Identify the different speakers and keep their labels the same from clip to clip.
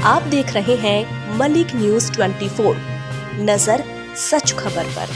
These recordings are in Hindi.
Speaker 1: आप देख रहे हैं मलिक न्यूज 24, नजर सच खबर पर।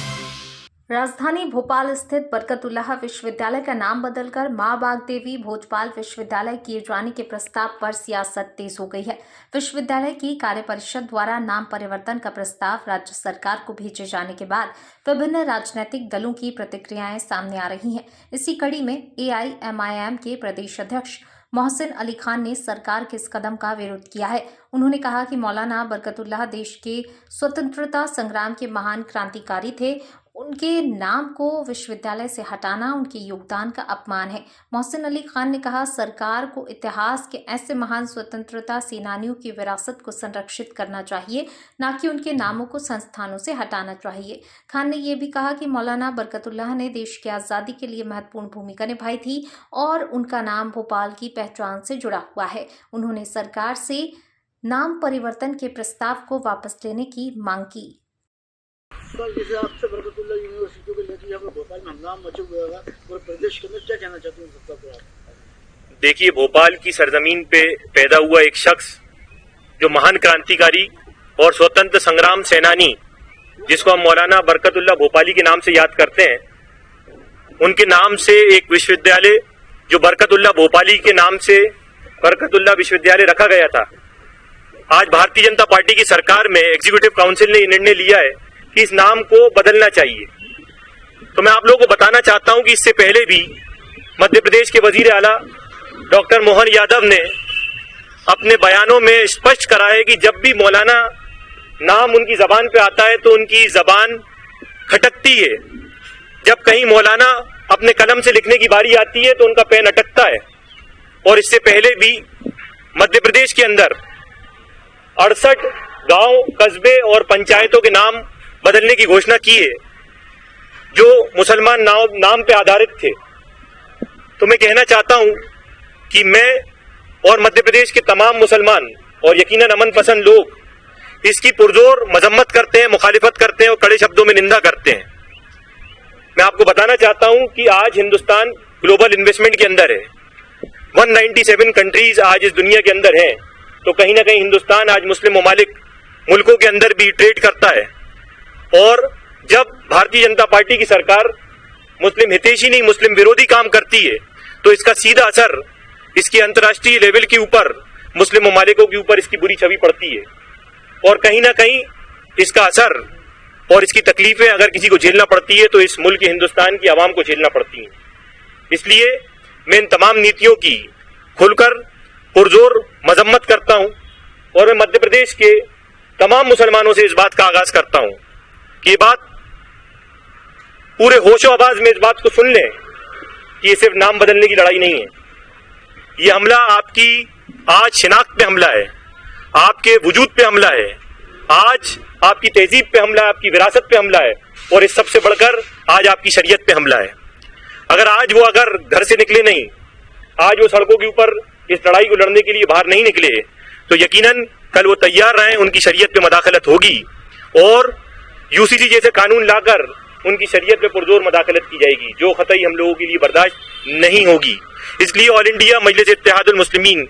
Speaker 2: राजधानी भोपाल स्थित बरकतुल्लाह विश्वविद्यालय का नाम बदलकर मां बागदेवी भोजपाल विश्वविद्यालय किए जाने के प्रस्ताव पर सियासत तेज हो गई है। विश्वविद्यालय की कार्य परिषद द्वारा नाम परिवर्तन का प्रस्ताव राज्य सरकार को भेजे जाने के बाद विभिन्न राजनीतिक दलों की प्रतिक्रियाएं सामने आ रही हैं। इसी कड़ी में AIMIM के प्रदेश अध्यक्ष मोहसिन अली खान ने सरकार के इस कदम का विरोध किया है। उन्होंने कहा कि मौलाना बरकतुल्लाह देश के स्वतंत्रता संग्राम के महान क्रांतिकारी थे। उनके नाम को विश्वविद्यालय से हटाना उनके योगदान का अपमान है। मोहसिन अली खान ने कहा, सरकार को इतिहास के ऐसे महान स्वतंत्रता सेनानियों की विरासत को संरक्षित करना चाहिए, न कि उनके नामों को संस्थानों से हटाना चाहिए। खान ने यह भी कहा कि मौलाना बरकतुल्लाह ने देश की आज़ादी के लिए महत्वपूर्ण भूमिका निभाई थी और उनका नाम भोपाल की पहचान से जुड़ा हुआ है। उन्होंने सरकार से नाम परिवर्तन के प्रस्ताव को वापस लेने की मांग की।
Speaker 3: जैसे आपसे बरकतुल्लाह यूनिवर्सिटी को लेकर यहाँ पर भोपाल में हंगामा मचा हुआ है और प्रदेश के अंदर क्या कहना चाहते हैं सत्ता को आप?
Speaker 4: देखिए, भोपाल की सरजमीन पे पैदा हुआ एक शख्स जो महान क्रांतिकारी और स्वतंत्र संग्राम सेनानी, जिसको हम मौलाना बरकतुल्लाह भोपाली के नाम से याद करते हैं, उनके नाम से एक विश्वविद्यालय जो बरकतुल्लाह भोपाली के नाम से बरकतुल्लाह विश्वविद्यालय रखा गया था। आज भारतीय जनता पार्टी की सरकार में एग्जीक्यूटिव काउंसिल ने निर्णय लिया है कि इस नाम को बदलना चाहिए। तो मैं आप लोगों को बताना चाहता हूं कि इससे पहले भी मध्य प्रदेश के वजीर आला डॉक्टर मोहन यादव ने अपने बयानों में स्पष्ट करा है कि जब भी मौलाना नाम उनकी जबान पे आता है तो उनकी जबान खटकती है। जब कहीं मौलाना अपने कलम से लिखने की बारी आती है तो उनका पेन अटकता है। और इससे पहले भी मध्य प्रदेश के अंदर 68 गांव, कस्बे और पंचायतों के नाम बदलने की घोषणा की है जो मुसलमान नाम पे आधारित थे। तो मैं कहना चाहता हूं कि मैं और मध्य प्रदेश के तमाम मुसलमान और यकीनन अमन पसंद लोग इसकी पुरजोर मजम्मत करते हैं, मुखालिफत करते हैं और कड़े शब्दों में निंदा करते हैं। मैं आपको बताना चाहता हूं कि आज हिंदुस्तान ग्लोबल इन्वेस्टमेंट के अंदर है। 197 कंट्रीज आज इस दुनिया के अंदर हैं। तो कहीं ना कहीं हिंदुस्तान आज मुस्लिम मुल्कों के अंदर भी ट्रेड करता है। और जब भारतीय जनता पार्टी की सरकार मुस्लिम हितैषी नहीं, मुस्लिम विरोधी काम करती है तो इसका सीधा असर इसकी अंतर्राष्ट्रीय लेवल के ऊपर मुस्लिम ममालिकों के ऊपर इसकी बुरी छवि पड़ती है। और कहीं ना कहीं इसका असर और इसकी तकलीफें अगर किसी को झेलना पड़ती है तो इस मुल्क हिंदुस्तान की आवाम को झेलना पड़ती है। इसलिए मैं इन तमाम नीतियों की खुलकर पुरजोर मजम्मत करता हूं और मैं मध्य प्रदेश के तमाम मुसलमानों से इस बात का आगाज करता हूं कि ये बात पूरे होशो आवाज में इस बात को सुन लें कि ये सिर्फ नाम बदलने की लड़ाई नहीं है। ये हमला आपकी आज शिनाख्त पे हमला है, आपके वजूद पे हमला है, आज आपकी तहजीब पे हमला है, आपकी विरासत पे हमला है और इस सबसे बढ़कर आज आपकी शरीयत पे हमला है। अगर घर से निकले नहीं, आज वो सड़कों के ऊपर इस लड़ाई को लड़ने के लिए बाहर नहीं निकले, तो यकीनन कल वो तैयार रहें, उनकी शरीयत पे मदाखलत होगी और UCC जैसे कानून लाकर उनकी शरीयत पे पुरजोर मदाखलत की जाएगी, जो कतई हम लोगों के लिए बर्दाश्त नहीं होगी। इसलिए ऑल इंडिया मजलिस इत्तेहादुल मुस्लिमीन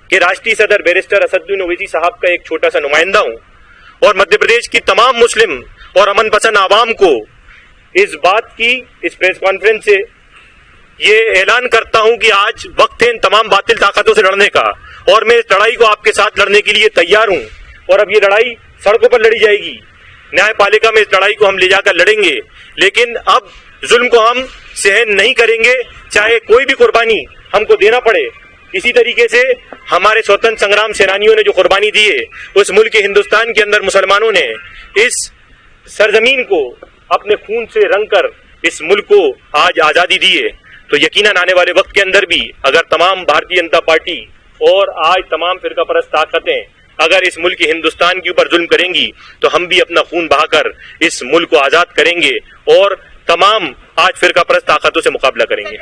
Speaker 4: के राष्ट्रीय सदर बैरिस्टर असदुद्दीन ओवैसी साहब का एक छोटा सा नुमाइंदा हूं और मध्य प्रदेश की तमाम मुस्लिम और अमन पसंद आवाम को इस बात की इस प्रेस कॉन्फ्रेंस से ये ऐलान करता हूं कि आज वक्त है इन तमाम बातिल ताकतों से लड़ने का और मैं इस लड़ाई को आपके साथ लड़ने के लिए तैयार हूं। और अब ये लड़ाई सड़कों पर लड़ी जाएगी, न्यायपालिका में इस लड़ाई को हम ले जाकर लड़ेंगे, लेकिन अब जुल्म को हम सहन नहीं करेंगे, चाहे कोई भी कुर्बानी हमको देना पड़े। इसी तरीके से हमारे स्वतंत्र संग्राम सेनानियों ने जो कुर्बानी दी है, उस मुल्क हिंदुस्तान के अंदर मुसलमानों ने इस सरजमीन को अपने खून से रंग कर इस मुल्क को आज आजादी दी है। तो यकीनन आने वाले वक्त के अंदर भी अगर तमाम भारतीय जनता पार्टी और आज तमाम फिरका परस्त ताकतें अगर इस मुल्क हिंदुस्तान के ऊपर जुल्म करेंगी तो हम भी अपना खून बहाकर इस मुल्क को आजाद करेंगे और तमाम आज फिरका परस्त ताकतों से मुकाबला करेंगे।